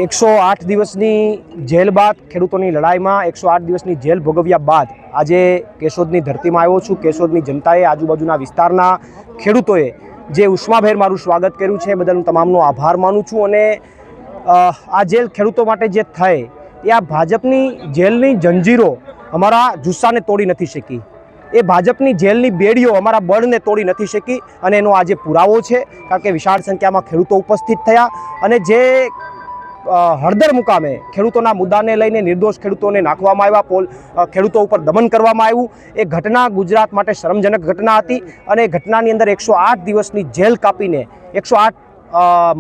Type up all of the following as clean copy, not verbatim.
108 દિવસની જેલ બાદ ખેડૂતોની લડાઈમાં 108 દિવસની જેલ ભોગવ્યા બાદ આજે કેશોદની ધરતીમાં આવ્યો છું। કેશોદની જનતાએ, આજુબાજુના વિસ્તારના ખેડૂતોએ જે ઉષ્માભેર મારું સ્વાગત કર્યું છે બદલ હું તમામનો આભાર માનું છું। અને આ જેલ ખેડૂતો માટે જે થઈ એ આ ભાજપની જેલની જંજીરો અમારા જુસ્સાને તોડી નથી શકી, એ ભાજપની જેલની બેડીઓ અમારા બળને તોડી નથી શકી અને એનો આજે પુરાવો છે। કારણ કે વિશાળ સંખ્યામાં ખેડૂતો ઉપસ્થિત થયા અને જે હળદર મુકામે ખેડૂતોના મુદ્દાને લઈને નિર્દોષ ખેડૂતોને નાખવામાં આવ્યા, ખેડૂતો ઉપર દમન કરવામાં આવ્યું, એ ઘટના ગુજરાત માટે શરમજનક ઘટના હતી। અને એ ઘટનાની અંદર 108 દિવસની જેલ કાપીને 108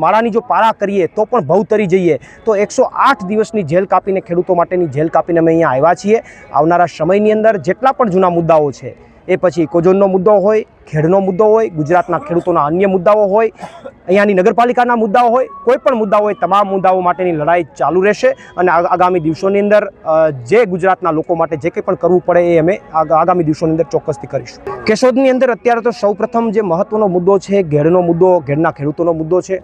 માળાની જો પારા કરીએ તો પણ ભવ તરી જઈએ તો 108 દિવસની જેલ કાપીને ખેડૂતો માટેની જેલ કાપીને અમે અહીંયા આવ્યા છીએ। આવનારા સમયની અંદર જેટલા પણ જૂના મુદ્દાઓ છે, એ પછી ઇકોઝોનનો મુદ્દો હોય, ખેડનો મુદ્દો હોય, ગુજરાતના ખેડૂતોના અન્ય મુદ્દાઓ હોય, અહીંયાની નગરપાલિકાના મુદ્દાઓ હોય, કોઈ પણ મુદ્દા હોય, તમામ મુદ્દાઓ માટેની લડાઈ ચાલુ રહેશે। અને આગામી દિવસોની અંદર જે ગુજરાતના લોકો માટે જે કંઈ પણ કરવું પડે એ અમે આગામી દિવસોની અંદર ચોક્કસથી કરીશું। કેશોદની અંદર અત્યારે તો સૌપ્રથમ જે મહત્વનો મુદ્દો છે ઘેડનો મુદ્દો, ઘેડના ખેડૂતોનો મુદ્દો છે,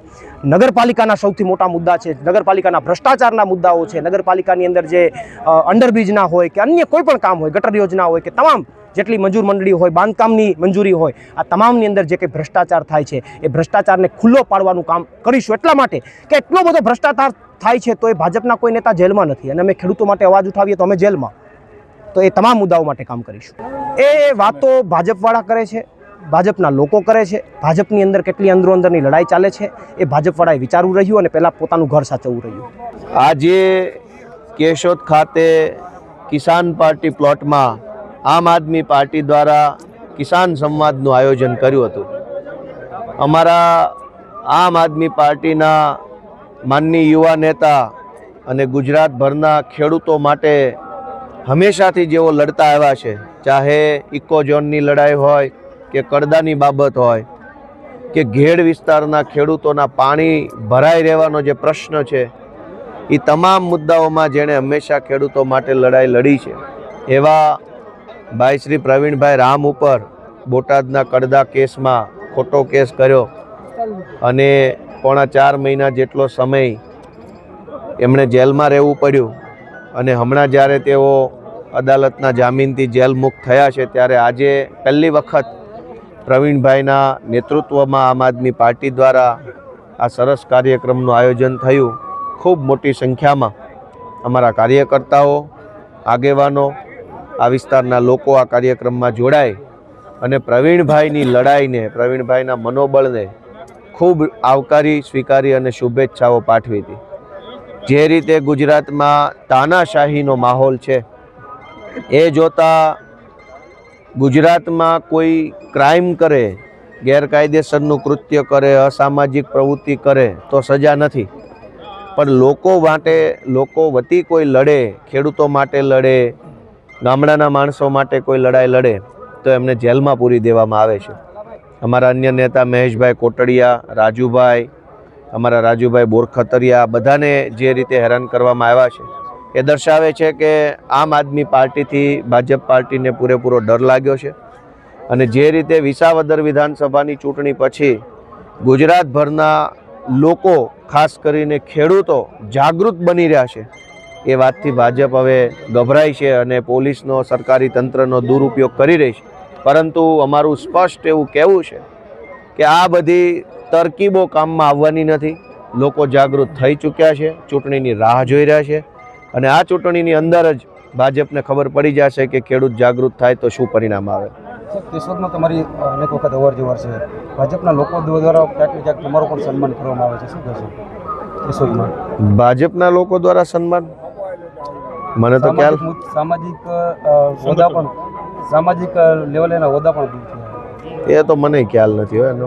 નગરપાલિકાના સૌથી મોટા મુદ્દા છે, નગરપાલિકાના ભ્રષ્ટાચારના મુદ્દાઓ છે, નગરપાલિકાની અંદર જે અંડરબ્રિજના હોય કે અન્ય કોઈ પણ કામ હોય, ગટર યોજના હોય કે તમામ જેટલી મંજૂર મંડળી હોય, બાંધકામની મંજૂરી હોય, આ તમામની અંદર જે કંઈ ભ્રષ્ટાચાર થાય છે એ ભ્રષ્ટાચારને ખુલ્લો પાડવાનું કામ કરીશું। એટલા માટે કે એટલો બધો ભ્રષ્ટાચાર થાય છે તો એ ભાજપના કોઈ નેતા જેલમાં નથી અને અમે ખેડૂતો માટે અવાજ ઉઠાવીએ તો અમે જેલમાં, તો એ તમામ મુદ્દાઓ માટે કામ કરીશું। એ વાતો ભાજપવાળા કરે છે, ભાજપના લોકો કરે છે, ભાજપની અંદર કેટલી અંદરોઅંદરની લડાઈ ચાલે છે એ ભાજપવાળાએ વિચારવું રહ્યું અને પહેલાં પોતાનું ઘર સાચવવું રહ્યું। આજે કેશોદ ખાતે કિસાન પાર્ટી પ્લોટમાં આમ આદમી પાર્ટી દ્વારા કિસાન સંવાદનું આયોજન કર્યું હતું। અમારા આમ આદમી પાર્ટીના માનનીય યુવા નેતા અને ગુજરાતભરના ખેડૂતો માટે હંમેશાથી જેઓ લડતા આવ્યા છે, ચાહે ઇકોઝોનની લડાઈ હોય કે કડદાની બાબત હોય કે ઘેડ વિસ્તારના ખેડૂતોના પાણી ભરાઈ રહેવાનો જે પ્રશ્ન છે, એ તમામ મુદ્દાઓમાં જેણે હંમેશા ખેડૂતો માટે લડાઈ લડી છે એવા ભાઈ શ્રી પ્રવીણભાઈ રામ ઉપર બોટાદના કડદા કેસમાં ખોટો કેસ કર્યો અને પોણા 4 મહિના જેટલો સમય એમણે જેલમાં રહેવું પડ્યું અને હમણાં જ્યારે તેઓ અદાલતના જામીનથી જેલ મુક્ત થયા છે ત્યારે આજે પહેલી વખત પ્રવીણભાઈના નેતૃત્વમાં આમ આદમી પાર્ટી દ્વારા આ સરસ કાર્યક્રમનું આયોજન થયું। ખૂબ મોટી સંખ્યામાં અમારા કાર્યકર્તાઓ, આગેવાનો, આ વિસ્તારના લોકો આ કાર્યક્રમમાં જોડાય અને પ્રવીણભાઈની લડાઈને, પ્રવીણભાઈના મનોબળને ખૂબ આવકારી, સ્વીકારી અને શુભેચ્છાઓ પાઠવી હતી। જે રીતે ગુજરાતમાં તાનાશાહીનો માહોલ છે એ જોતાં ગુજરાતમાં કોઈ ક્રાઇમ કરે, ગેરકાયદેસરનું કૃત્ય કરે, અસામાજિક પ્રવૃત્તિ કરે તો સજા નથી, પણ લોકો માટે, લોકો વતી કોઈ લડે, ખેડૂતો માટે લડે, ગામડાના માણસો માટે કોઈ લડાઈ લડે તો એમને જેલમાં પૂરી દેવામાં આવે છે। અમારા અન્ય નેતા મહેશભાઈ કોટડિયા, રાજુભાઈ, અમારા રાજુભાઈ બોરખતરિયા, બધાને જે રીતે હેરાન કરવામાં આવ્યા છે એ દર્શાવે છે કે આમ આદમી પાર્ટીથી ભાજપ પાર્ટીને પૂરેપૂરો ડર લાગ્યો છે। અને જે રીતે વિસાવદર વિધાનસભાની ચૂંટણી પછી ગુજરાતભરના લોકો, ખાસ કરીને ખેડૂતો જાગૃત બની રહ્યા છે એ વાતથી ભાજપ હવે ગભરાય છે અને પોલીસનો, સરકારી તંત્રનો દુરુપયોગ કરી રહી છે। પરંતુ અમારું સ્પષ્ટ એવું કહેવું છે કે આ બધી તરકીબો કામમાં આવવાની નથી। લોકો જાગૃત થઈ ચૂક્યા છે, ચૂંટણીની રાહ જોઈ રહ્યા છે અને આ ચૂંટણીની અંદર જ ભાજપને ખબર પડી જશે કે ખેડૂત જાગૃત થાય તો શું પરિણામ આવે। કેશોદમાં તમારી અનેક વખત અવર જવર છે, ભાજપના લોકો દ્વારા ક્યાંક ને ક્યાંક તમારું પણ સન્માન કરવામાં આવે છે, શું કહેશો કેશોદમાં? ભાજપના લોકો દ્વારા સન્માન? મને તો ખ્યાલ, સામાજિક લેવલે એના હોદ્દા પણ દૂર થયા, એ તો મને ખ્યાલ નથી હોય એનો।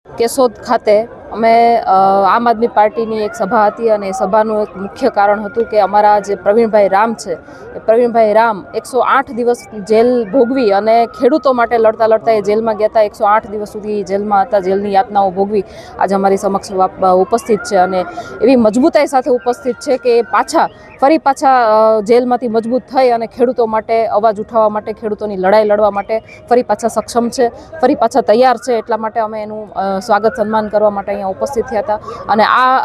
કેશોદ ખાતે અમે આમ આદમી પાર્ટીની એક સભા હતી અને એ સભાનું એક મુખ્ય કારણ હતું કે અમારા જે પ્રવીણભાઈ રામ છે એ પ્રવીણભાઈ રામ 108 દિવસ જેલ ભોગવી અને ખેડૂતો માટે લડતા લડતા એ જેલમાં ગયા હતા। 108 દિવસ સુધી જેલમાં હતા, જેલની યાતનાઓ ભોગવી આજે અમારી સમક્ષ ઉપસ્થિત છે અને એવી મજબૂતાઈ સાથે ઉપસ્થિત છે કે ફરી પાછા જેલમાંથી મજબૂત થઈ અને ખેડૂતો માટે અવાજ ઉઠાવવા માટે, ખેડૂતોની લડાઈ લડવા માટે ફરી પાછા સક્ષમ છે, ફરી પાછા તૈયાર છે। એટલા માટે અમે એનું સ્વાગત સન્માન કરવા માટે અહીંયા ઉપસ્થિત થયા હતા અને આ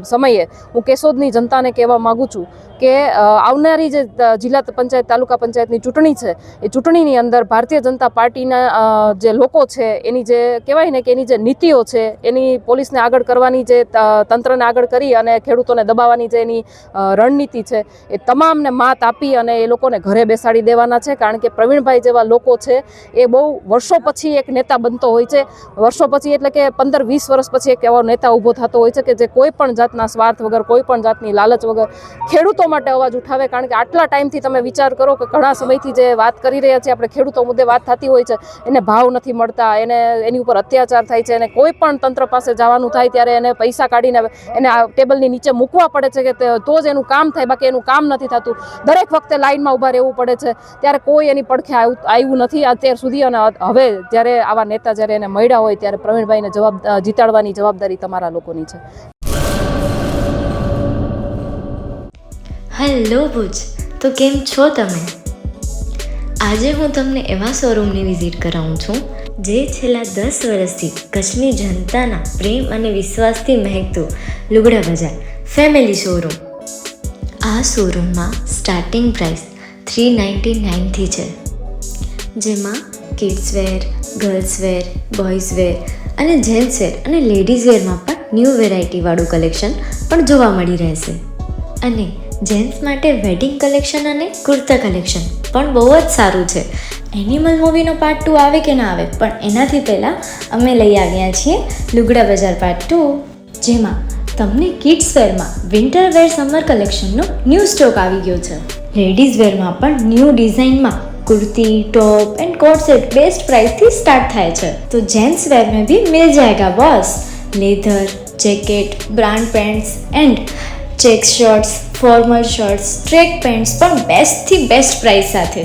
સમયે હું કેશોદની જનતાને કહેવા માગું છું કે આવનારી જે જિલ્લા પંચાયત તાલુકા પંચાયતની ચૂંટણી છે એ ચૂંટણીની અંદર ભારતીય જનતા પાર્ટીના જે લોકો છે એની જે કહેવાય ને કે એની જે નીતિઓ છે એની પોલીસને આગળ કરવાની જે તંત્રને આગળ કરી અને ખેડૂતોને દબાવવાની જે એની રણનીતિ છે એ તમામને માત આપી અને એ લોકોને ઘરે બેસાડી દેવાના છે. કારણ કે પ્રવીણભાઈ જેવા લોકો છે એ બહુ વર્ષો પછી એક નેતા બનતો હોય છે. વર્ષો પછી એટલે કે 15-20 વર્ષ પછી એક એવો નેતા ઊભો થતો હોય છે કે જે કોઈ પણ જાતના સ્વાર્થ વગર, કોઈ પણ જાતની લાલચ વગર ખેડૂતો માટે અવાજ ઉઠાવે. કારણ કે આટલા ટાઈમથી તમે વિચાર કરો કે ઘણા સમયથી જે વાત કરી રહ્યા છીએ આપણે, ખેડૂતો મુદ્દે વાત થતી હોય છે, એને ભાવ નથી મળતા, એની ઉપર અત્યાચાર થાય છે, અને કોઈ પણ તંત્ર પાસે જવાનું થાય ત્યારે એને પૈસા કાઢીને એને આ ટેબલની નીચે મૂકવા પડે છે કે તો જ એનું કામ થાય, બાકી એનું કામ નથી થતું. દરેક વખતે લાઇનમાં ઊભા રહેવું પડે છે, ત્યારે કોઈ એની પડખે આવ્યું નથી અત્યાર સુધી. અને હવે જ્યારે આવા નેતા જ્યારે એને મળ્યા હોય ત્યારે પ્રવીણભાઈને જીતાડવાની જવાબદારી તમારા લોકોની છે. હેલો ભુજ, તો કેમ છો તમે? આજે હું તમને એવા શોરૂમની વિઝિટ કરાવું છું જે છેલ્લા 10 વર્ષથી કચ્છની જનતાના પ્રેમ અને વિશ્વાસથી મહેકતું લુગડા બજાર ફેમિલી શોરૂમ. આ શોરૂમમાં સ્ટાર્ટિંગ પ્રાઇસ 399થી છે, જેમાં kids wear, girls wear, boys wear અને જેન્ટ્સ વેર અને લેડીઝ વેરમાં પણ ન્યૂ વેરાયટીવાળું કલેક્શન પણ જોવા મળી રહેશે. અને જેન્ટ્સ માટે વેડિંગ કલેક્શન અને કુર્તા કલેક્શન પણ બહુ જ સારું છે. એનિમલ મૂવીનો પાર્ટ 2 આવે કે ના આવે, પણ એનાથી પહેલાં અમે લઈ આવ્યા છીએ લુગડા બજાર પાર્ટ 2, જેમાં તમને કિડ્સ વેરમાં વિન્ટર વેર સમર કલેક્શનનો ન્યૂ સ્ટોક આવી ગયો છે. લેડીઝ વેરમાં પણ ન્યૂ ડિઝાઇનમાં kurti, top and coat set best price थी स्टार्ट થાય છે. तो जेंट्स वेयर में भी मिल जाएगा boss. Leather, jacket, brand pants and check shirts, formal shirts, track pants પણ બેસ્ટથી બેસ્ટ પ્રાઇસ સાથે.